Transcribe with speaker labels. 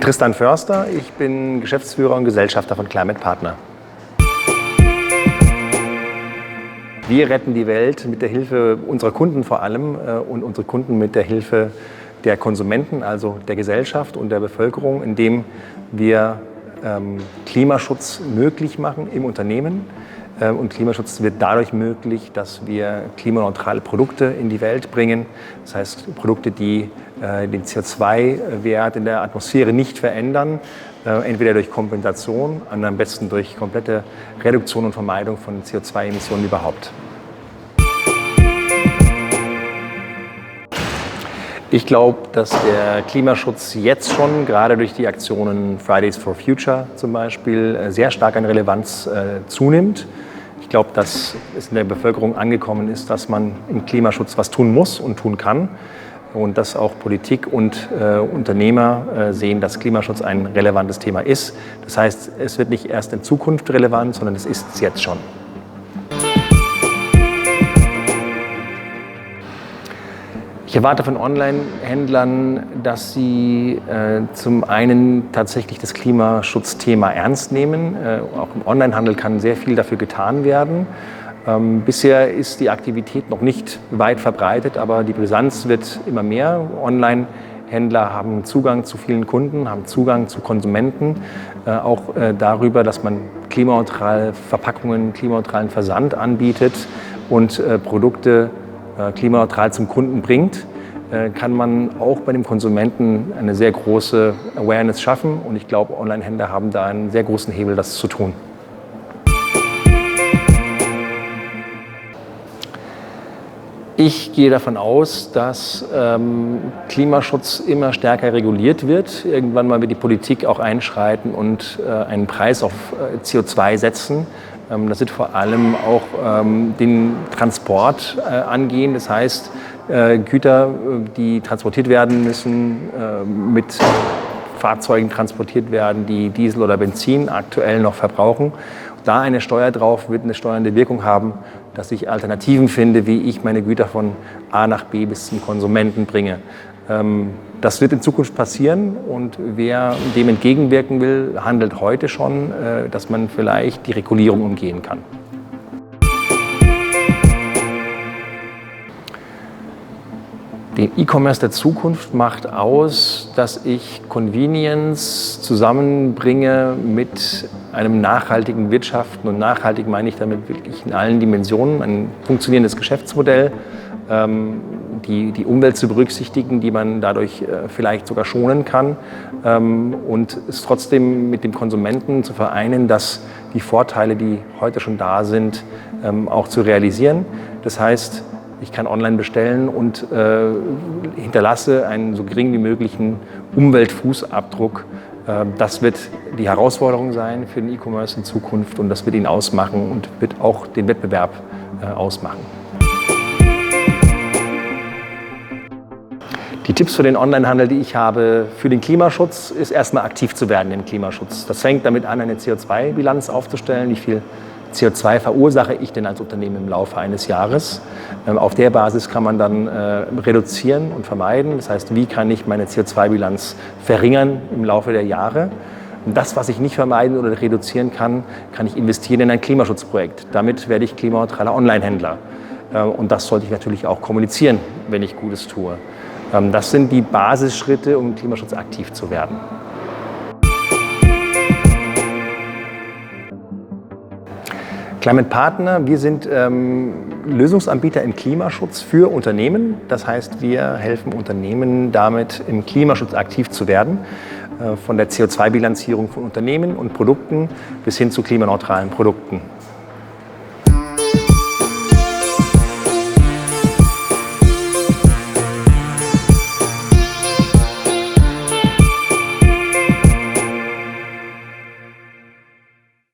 Speaker 1: Tristan Förster, ich bin Geschäftsführer und Gesellschafter von Climate Partner. Wir retten die Welt mit der Hilfe unserer Kunden vor allem und unsere Kunden mit der Hilfe der Konsumenten, also der Gesellschaft und der Bevölkerung, indem wir Klimaschutz möglich machen im Unternehmen. Und Klimaschutz wird dadurch möglich, dass wir klimaneutrale Produkte in die Welt bringen. Das heißt, Produkte, die den CO2-Wert in der Atmosphäre nicht verändern, entweder durch Kompensation, am besten durch komplette Reduktion und Vermeidung von CO2-Emissionen überhaupt. Ich glaube, dass der Klimaschutz jetzt schon, gerade durch die Aktionen Fridays for Future zum Beispiel, sehr stark an Relevanz zunimmt. Ich glaube, dass es in der Bevölkerung angekommen ist, dass man im Klimaschutz was tun muss und tun kann. Und dass auch Politik und Unternehmer sehen, dass Klimaschutz ein relevantes Thema ist. Das heißt, es wird nicht erst in Zukunft relevant, sondern es ist es jetzt schon. Ich erwarte von Online-Händlern, dass sie zum einen tatsächlich das Klimaschutzthema ernst nehmen. Auch im Onlinehandel kann sehr viel dafür getan werden. Bisher ist die Aktivität noch nicht weit verbreitet, aber die Brisanz wird immer mehr. Online-Händler haben Zugang zu vielen Kunden, haben Zugang zu Konsumenten, auch darüber, dass man klimaneutrale Verpackungen, klimaneutralen Versand anbietet und Produkte klimaneutral zum Kunden bringt, kann man auch bei dem Konsumenten eine sehr große Awareness schaffen. Und ich glaube, Online-Händler haben da einen sehr großen Hebel, das zu tun. Ich gehe davon aus, dass Klimaschutz immer stärker reguliert wird. Irgendwann mal wird die Politik auch einschreiten und einen Preis auf CO2 setzen. Das wird vor allem auch den Transport angehen. Das heißt, Güter, die transportiert werden müssen, mit Fahrzeugen transportiert werden, die Diesel oder Benzin aktuell noch verbrauchen. Da eine Steuer drauf wird eine steuernde Wirkung haben, dass ich Alternativen finde, wie ich meine Güter von A nach B bis zum Konsumenten bringe. Das wird in Zukunft passieren und wer dem entgegenwirken will, handelt heute schon, dass man vielleicht die Regulierung umgehen kann. Den E-Commerce der Zukunft macht aus, dass ich Convenience zusammenbringe mit einem nachhaltigen Wirtschaften. Und nachhaltig meine ich damit wirklich in allen Dimensionen ein funktionierendes Geschäftsmodell, die Umwelt zu berücksichtigen, die man dadurch vielleicht sogar schonen kann und es trotzdem mit dem Konsumenten zu vereinen, dass die Vorteile, die heute schon da sind, auch zu realisieren. Das heißt, ich kann online bestellen und hinterlasse einen so gering wie möglichen Umweltfußabdruck. Das wird die Herausforderung sein für den E-Commerce in Zukunft und das wird ihn ausmachen und wird auch den Wettbewerb ausmachen. Die Tipps für den Onlinehandel, die ich habe für den Klimaschutz, ist erstmal aktiv zu werden im Klimaschutz. Das fängt damit an, eine CO2-Bilanz aufzustellen. Wie viel CO2 verursache ich denn als Unternehmen im Laufe eines Jahres? Auf der Basis kann man dann reduzieren und vermeiden. Das heißt, wie kann ich meine CO2-Bilanz verringern im Laufe der Jahre? Und das, was ich nicht vermeiden oder reduzieren kann, kann ich investieren in ein Klimaschutzprojekt. Damit werde ich klimaneutraler Onlinehändler. Und das sollte ich natürlich auch kommunizieren, wenn ich Gutes tue. Das sind die Basisschritte, um im Klimaschutz aktiv zu werden. Climate Partner, wir sind Lösungsanbieter im Klimaschutz für Unternehmen. Das heißt, wir helfen Unternehmen damit, im Klimaschutz aktiv zu werden. Von der CO2-Bilanzierung von Unternehmen und Produkten bis hin zu klimaneutralen Produkten.